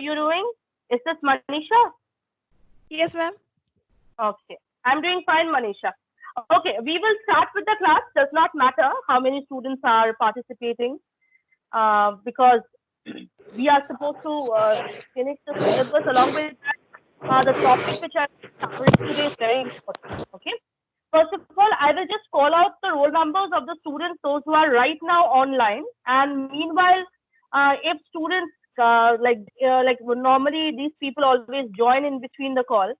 you doing? Is this Manisha? Yes, ma'am. Okay. I'm doing fine, Manisha. Okay, we will start with the class. Does not matter how many students are participating because we are supposed to finish the syllabus. Along with that, the topic which I'm covering today is very important. Okay. First of all, I will just call out the roll numbers of the students, those who are right now online. And meanwhile, if students like normally these people always join in between the call.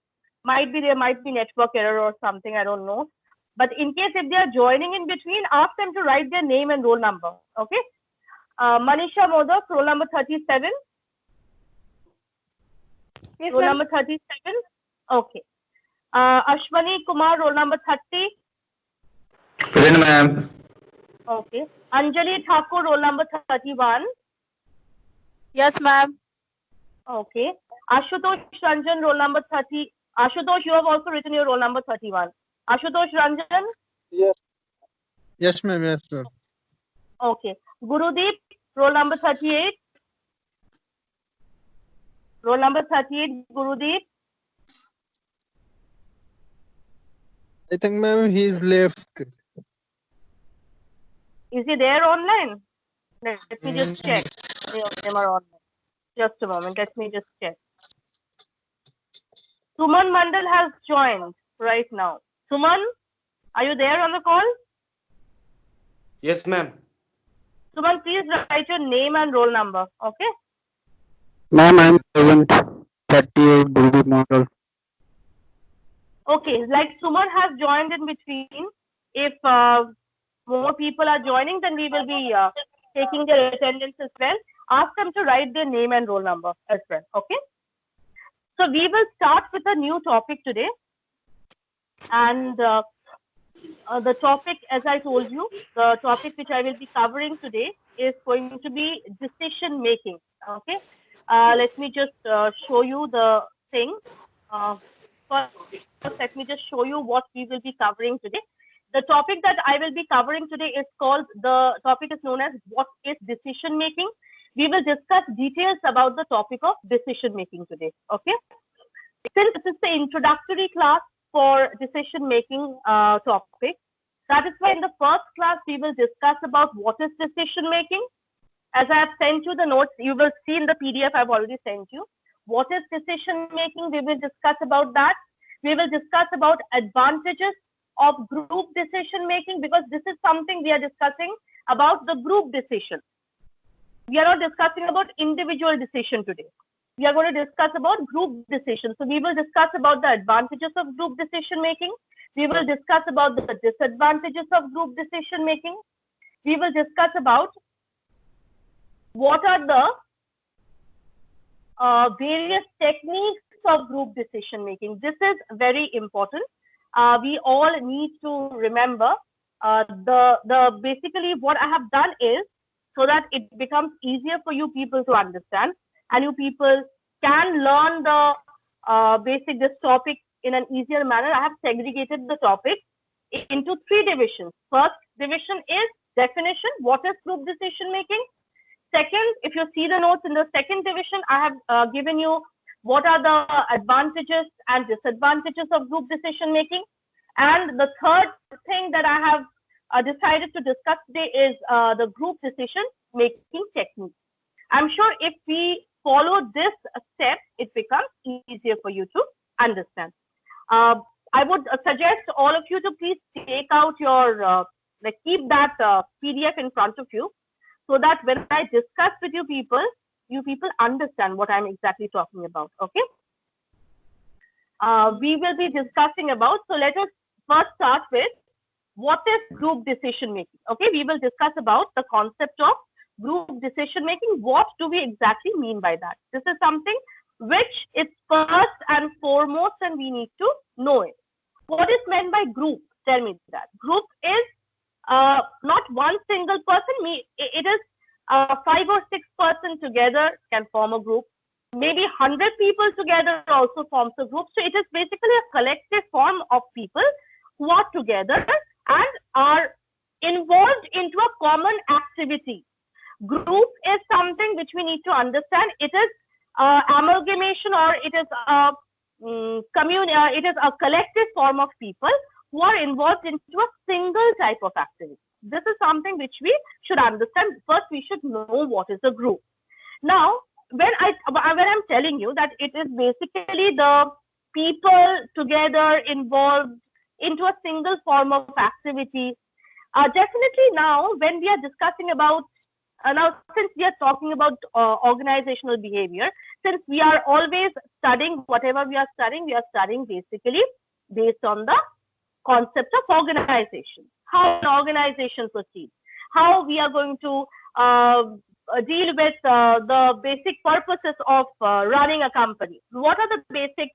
Might be there might be network error or something. I don't know. But in case if they are joining in between, ask them to write their name and roll number. Okay. Manisha Modak, roll number 37. Yes, Roll ma'am. number 37. Okay. Ashwani Kumar, roll number 30. Present, ma'am. Okay. Anjali Thakur, roll number 31. Yes, ma'am. Okay. Ashutosh Ranjan, roll number 30. Ashutosh, you have also written your roll number 31. Ashutosh Ranjan. Yes. Yes, ma'am. Yes, ma'am. Okay. Gurudeep, roll number 38. Roll number 38, Gurudeep. I think, ma'am, he's left. Is he there online? Let me just check. Any of them are online. Just a moment. Let me just check. Suman Mandal has joined right now. Suman, are you there on the call? Yes, ma'am. Suman, please write your name and roll number. Okay. Ma'am, I'm present. 38 Gurdeep Mondal. Okay. Like Suman has joined in between. If more people are joining, then we will be taking their attendance as well. Ask them to write their name and roll number as well. Okay. So we will start with a new topic today. And the topic, as I told you, the topic which I will be covering today is going to be decision making. Okay. Let me just show you the thing. First, let me just show you what we will be covering today. The topic that I will be covering today is called, the topic is known as what is decision making. We will discuss details about the topic of decision making today. Okay. Since this is the introductory class for decision making topic, that is why in the first class we will discuss about what is decision making. As I have sent you the notes, you will see in the PDF I've already sent you. What is decision making? We will discuss about that. We will discuss about advantages of group decision making, because this is something we are discussing about the group decision. We are not discussing about individual decision today. We are going to discuss about group decision. So we will discuss about the advantages of group decision making. We will discuss about the disadvantages of group decision making. We will discuss about what are the various techniques of group decision making. This is very important. We all need to remember the basically what I have done is, so that it becomes easier for you people to understand, and you people can learn the basic this topic in an easier manner. I have segregated the topic into 3 divisions. First division is definition. What is group decision making? Second, if you see the notes in the second division, I have given you what are the advantages and disadvantages of group decision making. And the third thing that I have decided to discuss today is the group decision making technique. I'm sure if we follow this step, it becomes easier for you to understand. I would suggest all of you to please take out your, keep that PDF in front of you, so that when I discuss with you people understand what I'm exactly talking about. Okay. We will be discussing about, so let us first start with what is group decision making. Okay, we will discuss about the concept of group decision making. What do we exactly mean by that? This is something which is first and foremost, and we need to know it. What is meant by group? Tell me that. Group is not one single person. It is 5 or 6 person together can form a group. Maybe 100 people together also forms a group. So it is basically a collective form of people who are together and are involved into a common activity. Group is something which we need to understand. It is amalgamation, or it is a it is a collective form of people who are involved into a single type of activity. This is something which we should understand. First, we should know what is a group. Now, when I'm telling you that it is basically the people together involved into a single form of activity, definitely now when we are discussing about now, since we are talking about organizational behavior, since we are always studying whatever we are studying basically based on the concept of organization, how an organization proceeds, how we are going to deal with the basic purposes of running a company. What are the basic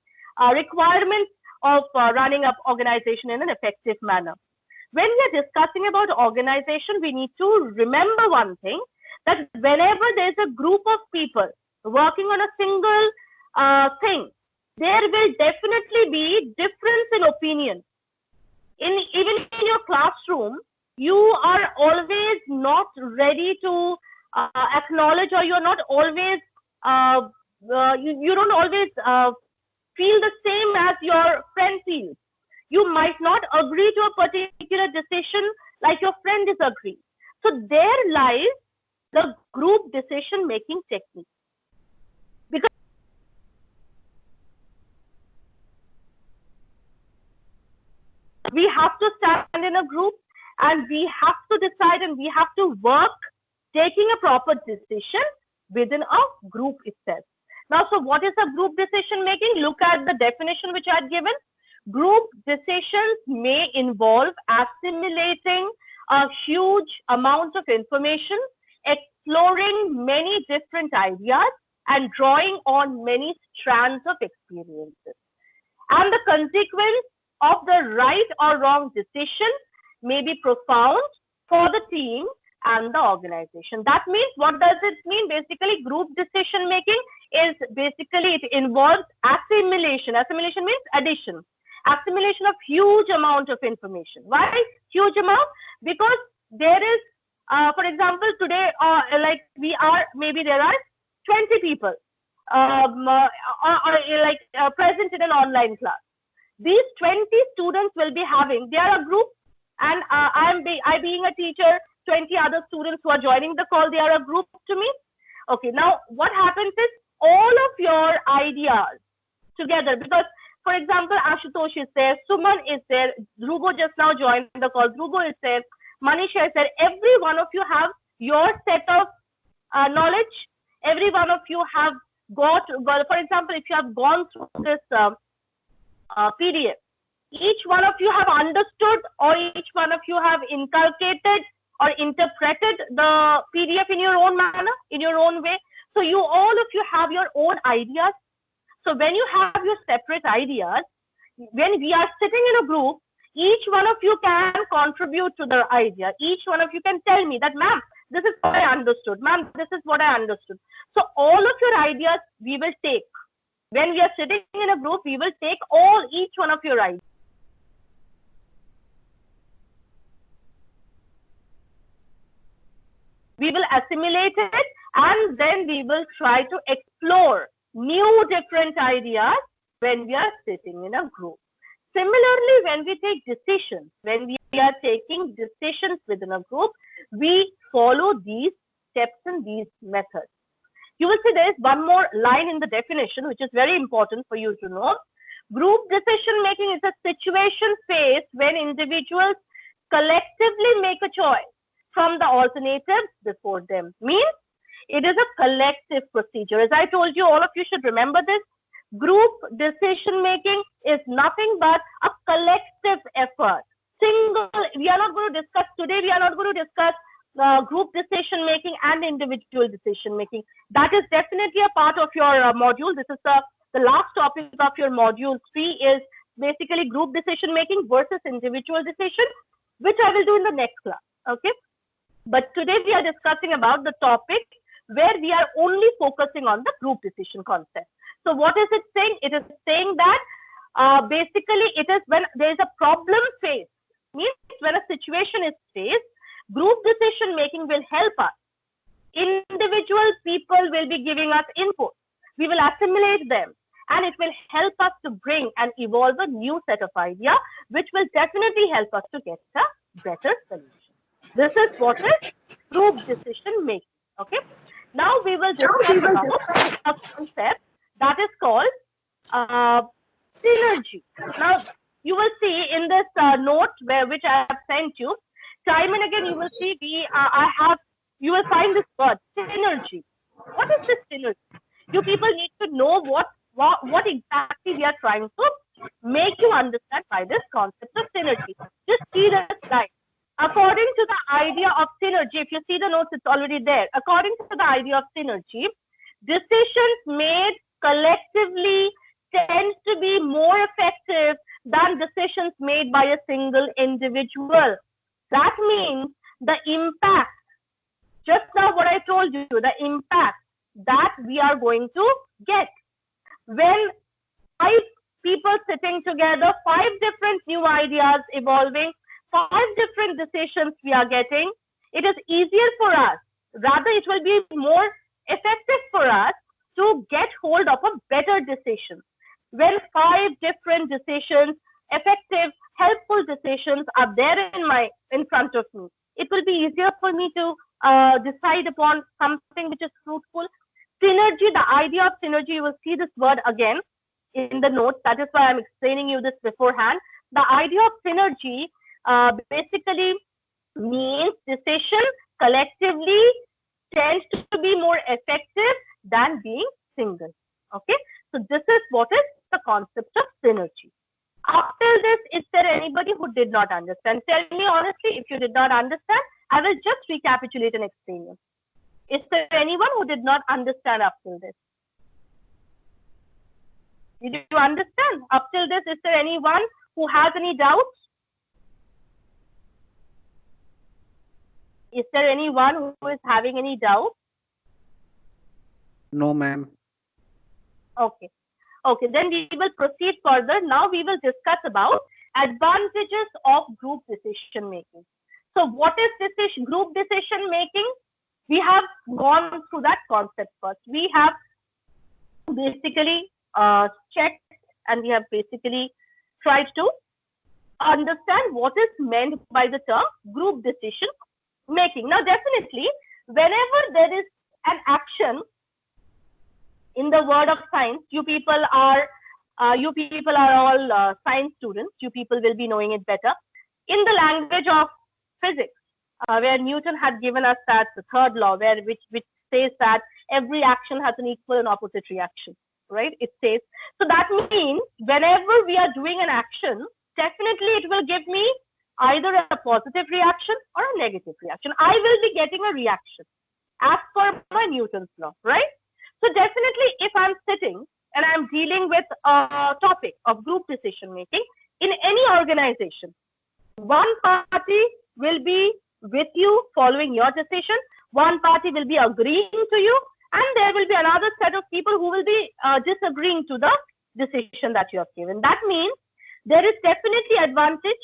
requirements of running an organization in an effective manner? When we are discussing about organization, we need to remember one thing, that whenever there is a group of people working on a single thing, there will definitely be difference in opinion. Even in your classroom, you are always not ready to acknowledge, or you're not always you don't always feel the same as your friend feels. You might not agree to a particular decision like your friend disagrees. So there lies the group decision making technique. Because we have to stand in a group and we have to decide and we have to work taking a proper decision within a group itself. Now, so what is a group decision making? Look at the definition which I had given. Group decisions may involve assimilating a huge amount of information, exploring many different ideas, and drawing on many strands of experiences. And the consequence of the right or wrong decision may be profound for the team and the organization. That means, what does it mean? Basically, group decision making is basically, it involves assimilation. Assimilation means addition. Assimilation of huge amount of information. Why huge amount? Because there is, for example, today, like we are, maybe there are 20 people present in an online class. These 20 students will be having, they are a group, and I being a teacher, 20 other students who are joining the call, they are a group to me. Okay, now what happens is all of your ideas together, because for example, Ashutosh is there, Suman is there, Dhruvo just now joined the call, Dhruvo is there, Manisha is there. Every one of you have your set of knowledge. Every one of you have got, for example, if you have gone through this PDF, each one of you have understood, or each one of you have inculcated or interpreted the PDF in your own manner, in your own way. So you, all of you have your own ideas. So when you have your separate ideas, when we are sitting in a group, each one of you can contribute to the idea. Each one of you can tell me that, ma'am, this is what I understood. Ma'am, this is what I understood. So all of your ideas we will take. When we are sitting in a group, we will take each one of your ideas. We will assimilate it, and then we will try to explore new different ideas when we are sitting in a group. Similarly, when we take decisions, when we are taking decisions within a group, we follow these steps and these methods. You will see there is one more line in the definition, which is very important for you to know. Group decision making is a situation faced when individuals collectively make a choice from the alternatives before them. Means it is a collective procedure. As I told you, all of you should remember this. Group decision making is nothing but a collective effort. We are not going to discuss today, we are not going to discuss group decision making and individual decision making. That is definitely a part of your module. This is the last topic of your module 3 is basically group decision making versus individual decision, which I will do in the next class. Okay. But today we are discussing about the topic where we are only focusing on the group decision concept. So what is it saying? It is saying that basically it is when there is a problem faced, means when a situation is faced, group decision making will help us. Individual people will be giving us input. we will assimilate them, and it will help us to bring and evolve a new set of ideas, which will definitely help us to get a better solution. This is what is group decision making. Okay. Now we will discuss about a concept that is called synergy. Now you will see in this note which I have sent you, time and again you will see you will find this word synergy. What is this synergy? You people need to know what exactly we are trying to make you understand by this concept of synergy. Just see the slide. According to the idea of synergy, if you see the notes, it's already there. According to the idea of synergy, decisions made collectively tend to be more effective than decisions made by a single individual. That means the impact, just now what I told you, the impact that we are going to get. When 5 people sitting together, 5 different new ideas evolving, 5 different decisions we are getting, it is easier for us. Rather, it will be more effective for us to get hold of a better decision. When 5 different decisions, effective, helpful decisions are there in front of me, it will be easier for me to decide upon something which is fruitful. Synergy, the idea of synergy, you will see this word again in the notes. That is why I'm explaining you this beforehand. The idea of synergy basically means decision collectively tends to be more effective than being single. Okay, so this is what is the concept of synergy. Up till this, is there anybody who did not understand? Tell me honestly, if you did not understand, I will just recapitulate and explain you. Is there anyone who did not understand up till this? Did you understand up till this? Is there anyone who has any doubts? Is there anyone who is having any doubt? No, ma'am. Okay. Okay, then we will proceed further. Now we will discuss about advantages of group decision making. So what is group decision making? We have gone through that concept first. We have basically checked and we have basically tried to understand what is meant by the term group decision making. Now, definitely, whenever there is an action in the world of science, you people are all science students. You people will be knowing it better. In the language of physics, where Newton had given us that the third law, which says that every action has an equal and opposite reaction, right? It says, so that means whenever we are doing an action, definitely it will give me either a positive reaction or a negative reaction. I will be getting a reaction as per my Newton's law, right? So definitely if I'm sitting and I'm dealing with a topic of group decision making in any organization, one party will be with you following your decision, one party will be agreeing to you, and there will be another set of people who will be disagreeing to the decision that you have given. That means there is definitely advantage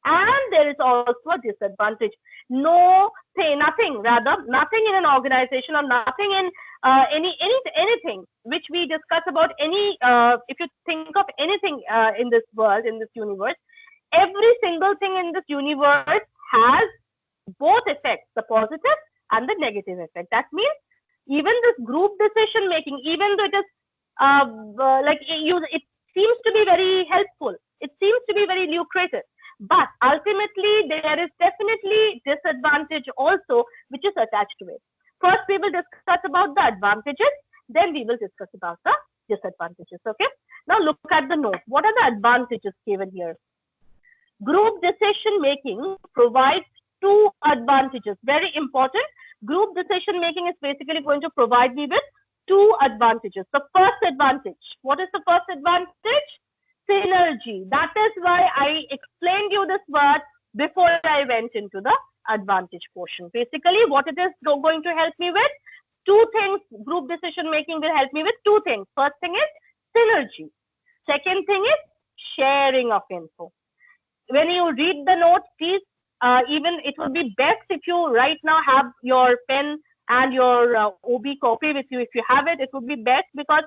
and there is also a disadvantage. Nothing in an organization or nothing in anything which we discuss about if you think of anything in this world, in this universe, every single thing in this universe has both effects, the positive and the negative effect. That means even this group decision making, even though it is it seems to be very helpful, it seems to be very lucrative, but ultimately there is definitely disadvantage also which is attached to it. First we will discuss about the advantages, then we will discuss about the disadvantages. Okay, now look at the note. What are the advantages given here? Group decision making provides 2 advantages. Very important. Group decision making is basically going to provide me with 2 advantages. The first advantage. What is the first advantage? Synergy. That is why I explained you this word before I went into the advantage portion. Basically, what it is going to help me with? 2 things. Group decision making will help me with 2 things. First thing is synergy. Second thing is sharing of info. When you read the note, please, even it would be best if you right now have your pen and your OB copy with you. If you have it, it would be best, because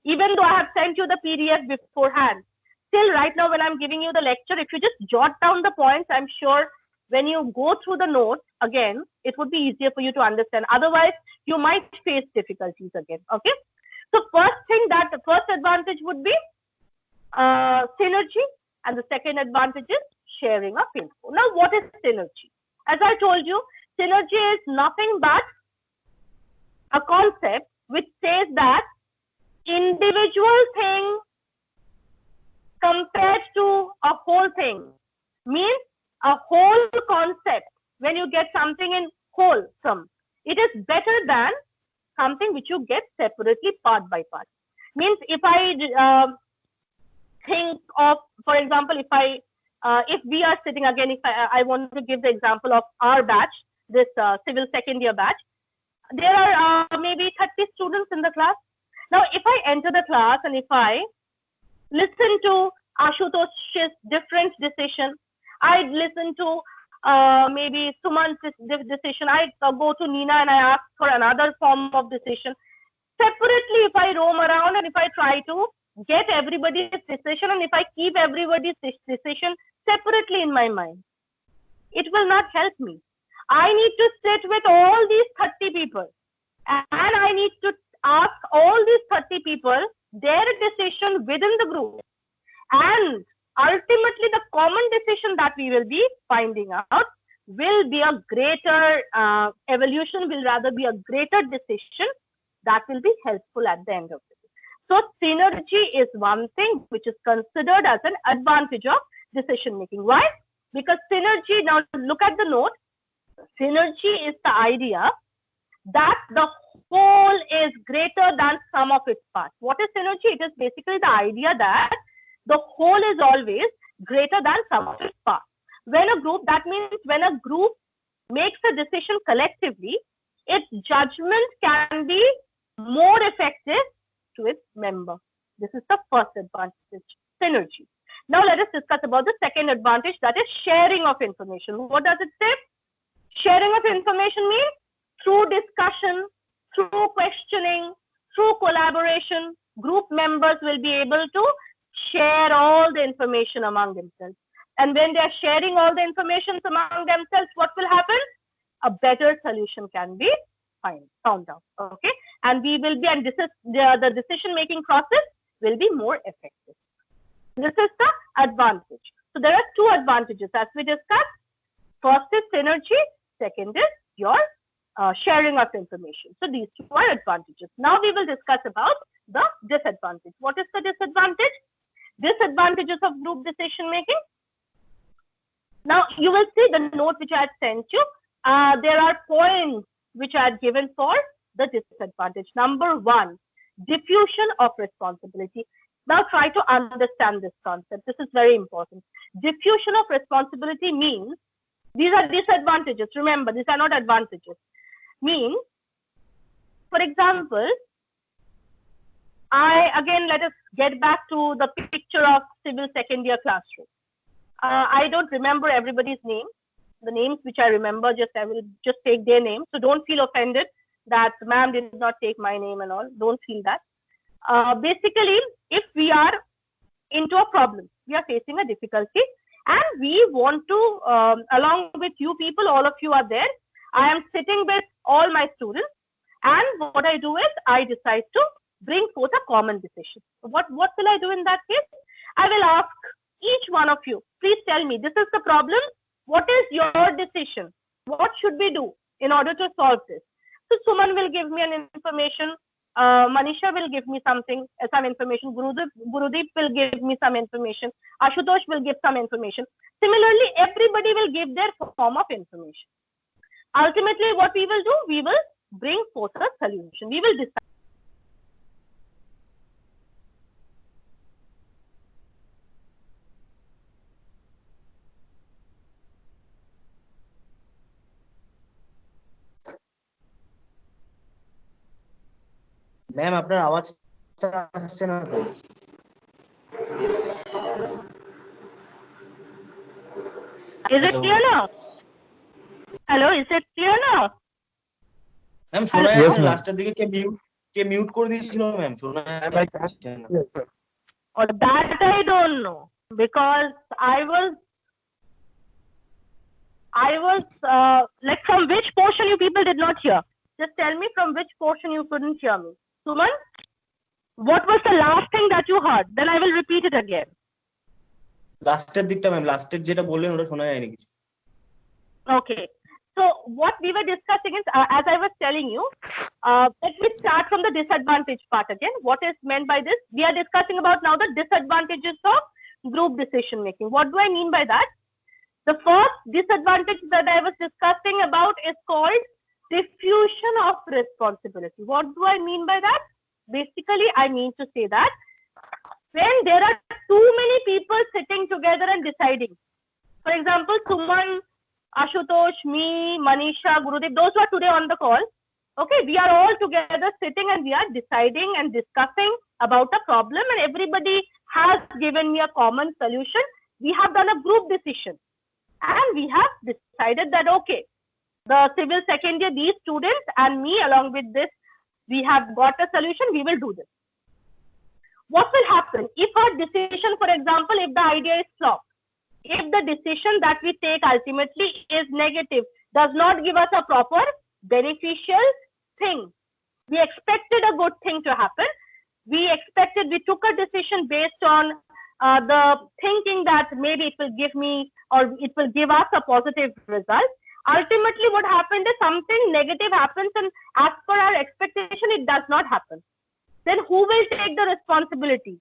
even though I have sent you the PDF beforehand. Still, right now when I'm giving you the lecture, if you just jot down the points, I'm sure when you go through the notes again, it would be easier for you to understand. Otherwise, you might face difficulties again. Okay. So the first advantage would be synergy, and the second advantage is sharing of info. Now, what is synergy? As I told you, synergy is nothing but a concept which says that individual thing compared to a whole thing means a whole concept. When you get something in wholesome, it is better than something which you get separately part by part. Means if I think of, for example, if we are sitting again, if I want to give the example of our batch, this civil second year batch, there are maybe 30 students in the class. Now, if I enter the class and if I listen to Ashutosh's different decision, I'd listen to maybe Suman's decision, I'd go to Nina and I ask for another form of decision. Separately, if I roam around and if I try to get everybody's decision and if I keep everybody's decision separately in my mind, it will not help me. I need to sit with all these 30 people and I need to ask all these 30 people their decision within the group. And ultimately, the common decision that we will be finding out will be a greater evolution, will rather be a greater decision that will be helpful at the end of it. So synergy is one thing which is considered as an advantage of decision making. Why? Because synergy, now look at the note, synergy is the idea that the whole is greater than sum of its parts. What is synergy? It is basically the idea that the whole is always greater than sum of its parts. That means when a group makes a decision collectively, its judgment can be more effective to its member. This is the first advantage, synergy. Now let us discuss about the second advantage, that is sharing of information. What does it say? Sharing of information means through discussion, through questioning, through collaboration, group members will be able to share all the information among themselves. And when they are sharing all the information among themselves, what will happen? A better solution can be found out. Okay, and this is the decision-making process will be more effective. This is the advantage. So there are two advantages as we discussed. First is synergy. Second is your sharing of information. So these two are advantages. Now we will discuss about the disadvantage. What is the disadvantage? Disadvantages of group decision making. Now you will see the note which I had sent you. There are points which I had given for the disadvantage. Number one, diffusion of responsibility. Now try to understand this concept. This is very important. Diffusion of responsibility means, these are disadvantages. Remember, these are not advantages. Means, for example, let us get back to the picture of civil second year classroom. I don't remember everybody's name. The names which I remember, I will just take their name. So don't feel offended that ma'am did not take my name and all. Don't feel that. Basically, if we are into a problem, we are facing a difficulty, and we want to, along with you people, all of you are there. I am sitting with all my students, and what I do is I decide to bring forth a common decision. What will I do in that case? I will ask each one of you, please tell me, this is the problem. What is your decision? What should we do in order to solve this? So Suman will give me an information. Manisha will give me some information. Gurudeep will give me some information. Ashutosh will give some information. Similarly, everybody will give their form of information. Ultimately, what we will do, we will bring forth a solution. We will decide. Ma'am আপনার আওয়াজটা আসছে না তো। Is it clear now? Hello, is it clear now? Ma'am শোনা Yes, যাচ্ছে ma'am. লাস্টের দিকে কে mute কে mute করে দিয়েছিল ম্যাম? শোনা যাচ্ছে না। Or that I don't know, because I was like, from which portion you people did not hear? Just tell me from which portion you couldn't hear me. Suman, what was the last thing that you heard? Then I will repeat it again. লাস্টের দিকটা ma'am, লাস্টের যেটা বললেন ওটা শোনা যায়নি কিছু। Okay. So what we were discussing is, as I was telling you, let me start from the disadvantage part again. What is meant by this? We are discussing about now the disadvantages of group decision making. What do I mean by that? The first disadvantage that I was discussing about is called diffusion of responsibility. What do I mean by that? Basically, I mean to say that when there are too many people sitting together and deciding, for example, Suman, Ashutosh, me, Manisha, Gurudev, those who are today on the call, okay, we are all together sitting and we are deciding and discussing about a problem, and everybody has given me a common solution. We have done a group decision and we have decided that, okay, the civil second year, these students and me along with this, we have got a solution, we will do this. What will happen if our decision, for example, if the idea is flop, if the decision that we take ultimately is negative, does not give us a proper beneficial thing? We expected a good thing to happen. We took a decision based on the thinking that maybe it will give me, or it will give us a positive result. Ultimately, what happened is something negative happens, and as per our expectation, it does not happen. Then who will take the responsibility?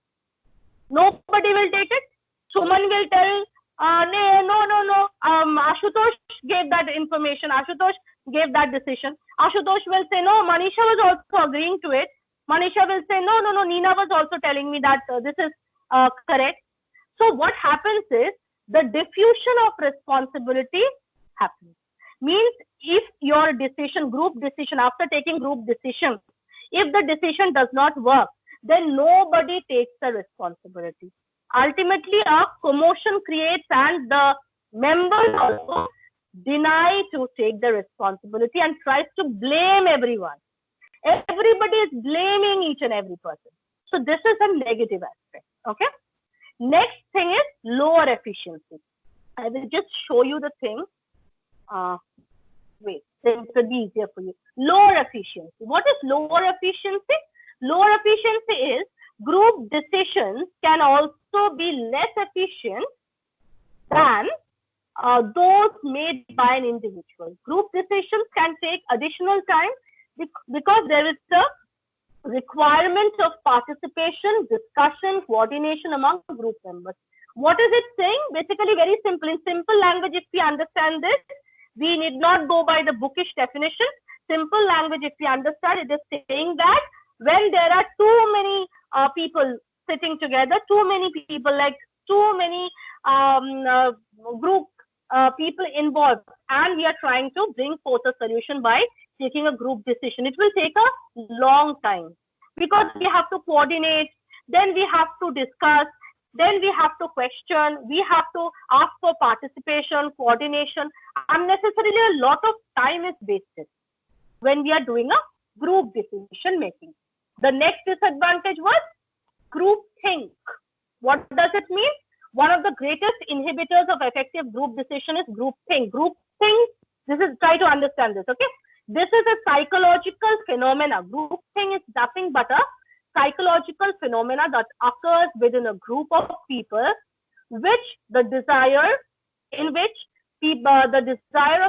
Nobody will take it. Suman will tell, no. Ashutosh gave that information. Ashutosh gave that decision. Ashutosh will say, no, Manisha was also agreeing to it. Manisha will say, no, Nina was also telling me that this is correct. So what happens is the diffusion of responsibility happens. Means if your decision, group decision, after taking group decision, if the decision does not work, then nobody takes the responsibility. Ultimately, a commotion creates and the members also deny to take the responsibility and tries to blame everyone. Everybody is blaming each and every person. So this is a negative aspect. Okay. Next thing is lower efficiency. I will just show you the thing. Wait, then it will be easier for you. Lower efficiency. What is lower efficiency? Lower efficiency is group decisions can also be less efficient than those made by an individual. Group decisions can take additional time because there is a requirement of participation, discussion, coordination among group members. What is it saying? Basically, very simple. In simple language, if we understand this, we need not go by the bookish definition. Simple language, if we understand, it is saying that when there are too many people sitting together, too many people, like too many group people involved, and we are trying to bring forth a solution by taking a group decision, it will take a long time because we have to coordinate, then we have to discuss, then we have to question, we have to ask for participation, coordination. Unnecessarily, a lot of time is wasted when we are doing a group decision making. The next disadvantage was groupthink. What does it mean? One of the greatest inhibitors of effective group decision is groupthink. Groupthink, try to understand this, okay? This is a psychological phenomena. Groupthink is nothing but a psychological phenomena that occurs within a group of people, which the desire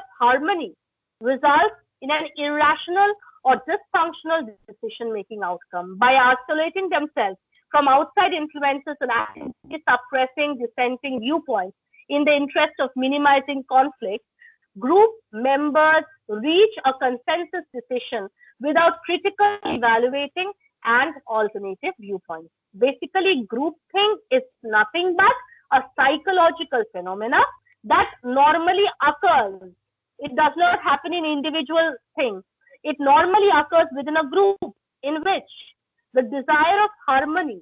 of harmony results in an irrational or dysfunctional decision-making outcome. By isolating themselves from outside influences and actively suppressing dissenting viewpoints in the interest of minimizing conflict, group members reach a consensus decision without critically evaluating and alternative viewpoints. Basically, groupthink is nothing but a psychological phenomena that normally occurs. It does not happen in individual things. It normally occurs within a group in which the desire of harmony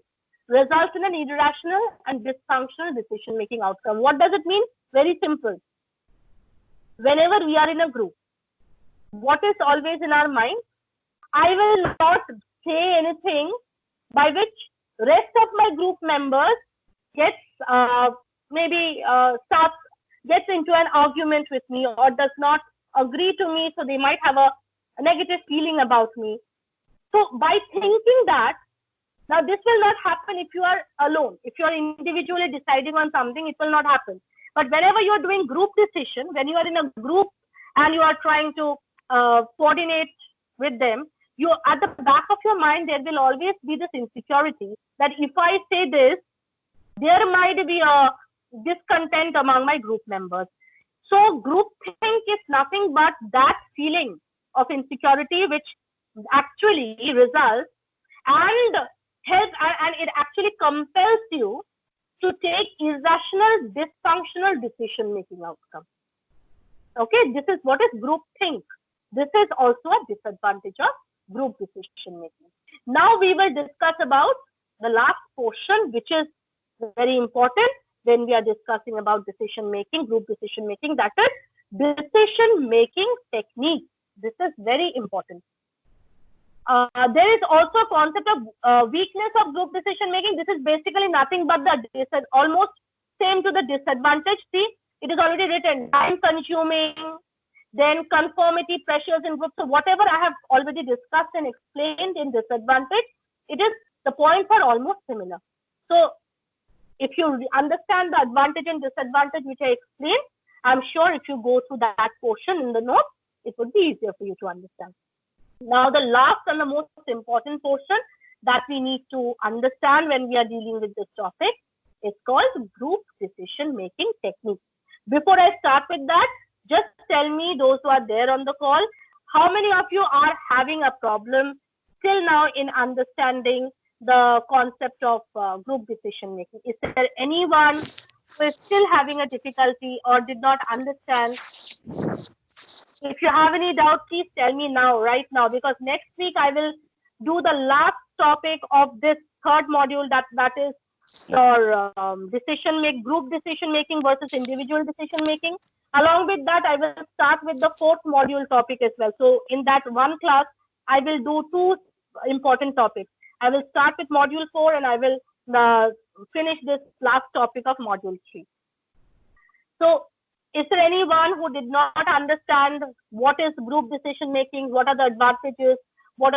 results in an irrational and dysfunctional decision-making outcome. What does it mean? Very simple. Whenever we are in a group, what is always in our mind? I will not say anything by which rest of my group members gets gets into an argument with me or does not agree to me, so they might have a negative feeling about me. So by thinking that, now this will not happen if you are alone. If you are individually deciding on something, it will not happen. But whenever you are doing group decision, when you are in a group and you are trying to coordinate with them, you at the back of your mind there will always be this insecurity that if I say this, there might be a discontent among my group members. So groupthink is nothing but that feeling of insecurity which actually results and helps, and it actually compels you to take irrational, dysfunctional decision-making outcome. Okay, this is what is groupthink. This is also a disadvantage of group decision-making. Now we will discuss about the last portion, which is very important when we are discussing about decision-making, group decision-making, that is decision-making technique. This is very important. There is also a concept of weakness of group decision making. This is basically nothing but the almost same to the disadvantage. See, it is already written, time consuming, then conformity pressures in groups. So whatever I have already discussed and explained in disadvantage, the points are almost similar. So if you understand the advantage and disadvantage which I explained, I'm sure if you go through that portion in the notes, it would be easier for you to understand. Now, the last and the most important portion that we need to understand when we are dealing with this topic is called group decision-making technique. Before I start with that, just tell me, those who are there on the call, how many of you are having a problem till now in understanding the concept of group decision-making? Is there anyone who is still having a difficulty or did not understand? If you have any doubt, please tell me now, right now, because next week I will do the last topic of this third module, that is your group decision making versus individual decision making. Along with that, I will start with the fourth module topic as well. So in that one class, I will do two important topics. I will start with module 4 and I will finish this last topic of module 3. So is there anyone who did not understand what is group decision making? What are the advantages? What are the